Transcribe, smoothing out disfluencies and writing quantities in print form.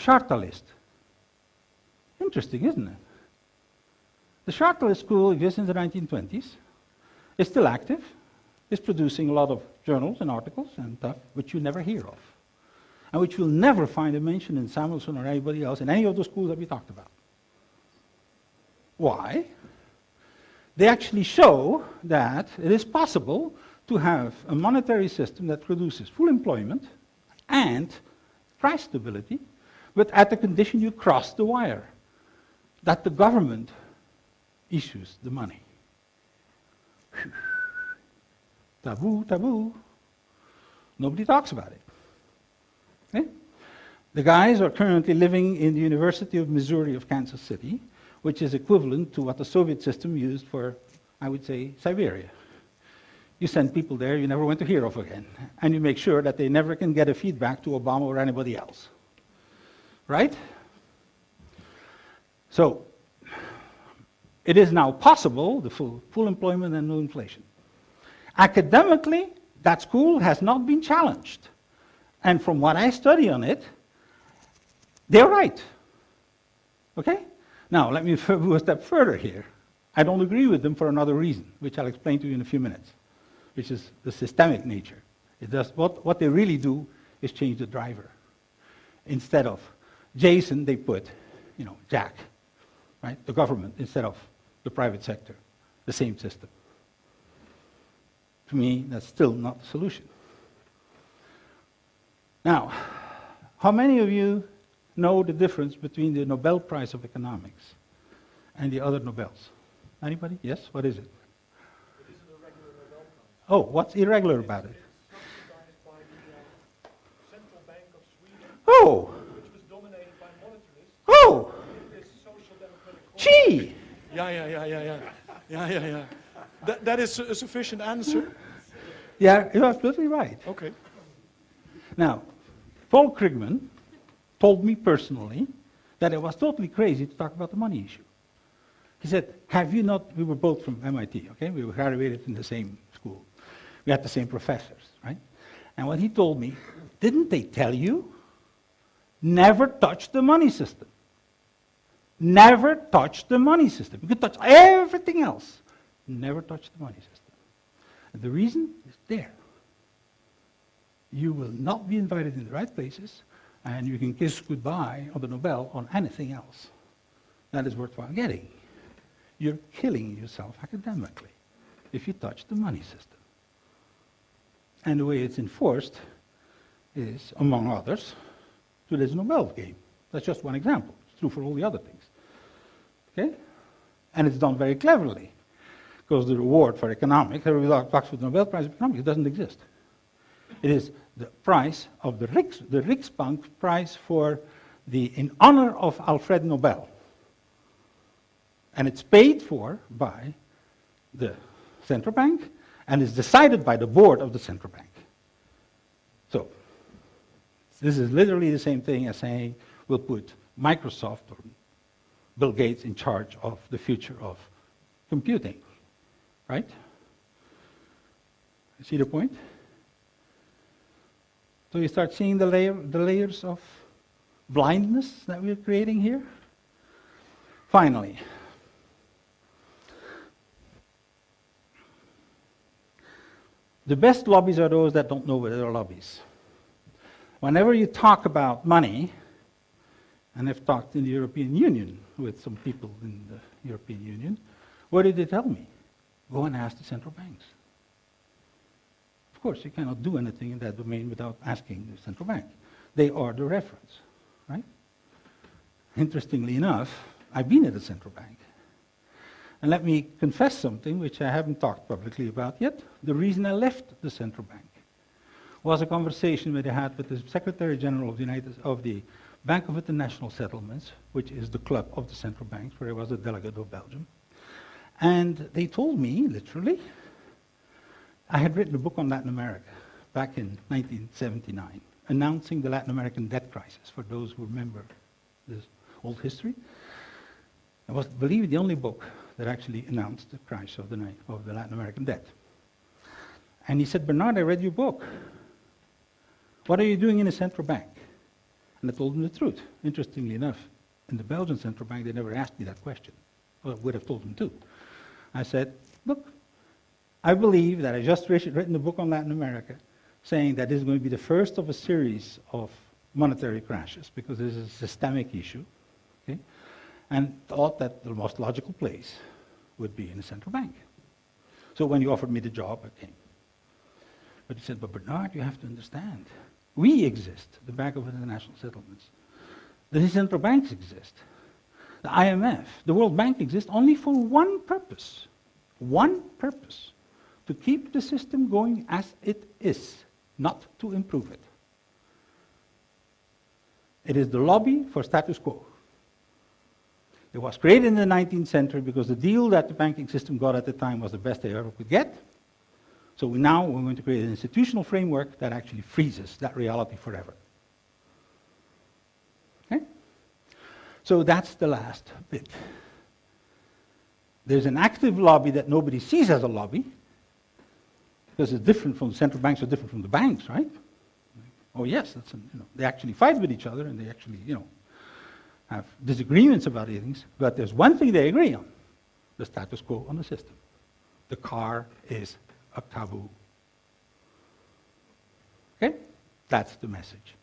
Chartalist. Interesting, isn't it? The Chartalist school exists in the 1920s. It's still active. It's producing a lot of journals and articles and stuff which you never hear of, and which you'll never find a mention in Samuelson or anybody else in any of the schools that we talked about. Why? They actually show that it is possible to have a monetary system that produces full employment and price stability, but at the condition you cross the wire, that the government issues the money. Whew. Taboo, taboo. Nobody talks about it. Okay? The guys are currently living in the University of Missouri of Kansas City, which is equivalent to what the Soviet system used for, I would say, Siberia. You send people there you never want to hear of again, and you make sure that they never can get a feedback to Obama or anybody else. Right? So, it is now possible, the full employment and no inflation. Academically, that school has not been challenged. And from what I study on it, they're right. Okay? Now, let me go a step further here. I don't agree with them for another reason, which I'll explain to you in a few minutes, which is the systemic nature. It does, what they really do is change the driver. Instead of Jason, they put, Jack, right? The government instead of the private sector, the same system. To me, that's still not the solution. Now, how many of you know the difference between the Nobel Prize of Economics and the other Nobels? Anybody? Yes? What is it? It isn't a regular Nobel Prize. Oh, what's irregular about it? Subsidized by the Central Bank of Sweden, Oh! which was dominated by monetarists. Oh! This social democratic Gee! Yeah. That is a sufficient answer. Yeah, you're absolutely right. Okay. Now, Paul Krugman told me personally that it was totally crazy to talk about the money issue. He said, have you not, we were both from MIT, okay? We were graduated in the same school. We had the same professors, right? And what he told me, didn't they tell you, never touch the money system. Never touch the money system. You can touch everything else. Never touch the money system. And the reason is there. You will not be invited in the right places, and you can kiss goodbye on the Nobel on anything else that is worthwhile getting. You're killing yourself academically if you touch the money system. And the way it's enforced is, among others, through this Nobel game. That's just one example. It's true for all the other things. Okay? And it's done very cleverly, because the reward for economics, everybody talks about the Nobel Prize of Economics, it doesn't exist. It is the prize of the Riksbank prize in honor of Alfred Nobel. And it's paid for by the central bank, and is decided by the board of the central bank. So, this is literally the same thing as saying we'll put Microsoft or Bill Gates in charge of the future of computing, right? You see the point? So you start seeing the layers of blindness that we're creating here. Finally, the best lobbies are those that don't know what they're lobbies. Whenever you talk about money, and I've talked in the European Union with some people in the European Union, what did they tell me? Go and ask the central banks. Of course, you cannot do anything in that domain without asking the central bank. They are the reference, right? Interestingly enough, I've been at the central bank. And let me confess something which I haven't talked publicly about yet. The reason I left the central bank was a conversation that I had with the Secretary General of the Bank of International Settlements, which is the club of the central banks, where I was a delegate of Belgium. And they told me, literally, I had written a book on Latin America back in 1979, announcing the Latin American debt crisis, for those who remember this old history. It was, believe it, the only book that actually announced the crisis of the Latin American debt. And he said, Bernard, I read your book. What are you doing in a central bank? And I told them the truth. Interestingly enough, in the Belgian central bank, they never asked me that question. Well, I would have told them too. I said, look, I believe that I just written a book on Latin America saying that this is going to be the first of a series of monetary crashes because this is a systemic issue, okay? And thought that the most logical place would be in the central bank. So when you offered me the job, I came. But he said, but Bernard, you have to understand. We exist, the Bank of International Settlements. The central banks exist. The IMF, the World Bank exists only for one purpose. One purpose. To keep the system going as it is, not to improve it. It is the lobby for status quo. It was created in the 19th century because the deal that the banking system got at the time was the best they ever could get. So now we're going to create an institutional framework that actually freezes that reality forever. Okay? So that's the last bit. There's an active lobby that nobody sees as a lobby, because it's different from the central banks, are different from the banks, right? Oh yes, that's they actually fight with each other and they actually, have disagreements about things, but there's one thing they agree on, the status quo on the system. The car is a taboo. Okay? That's the message.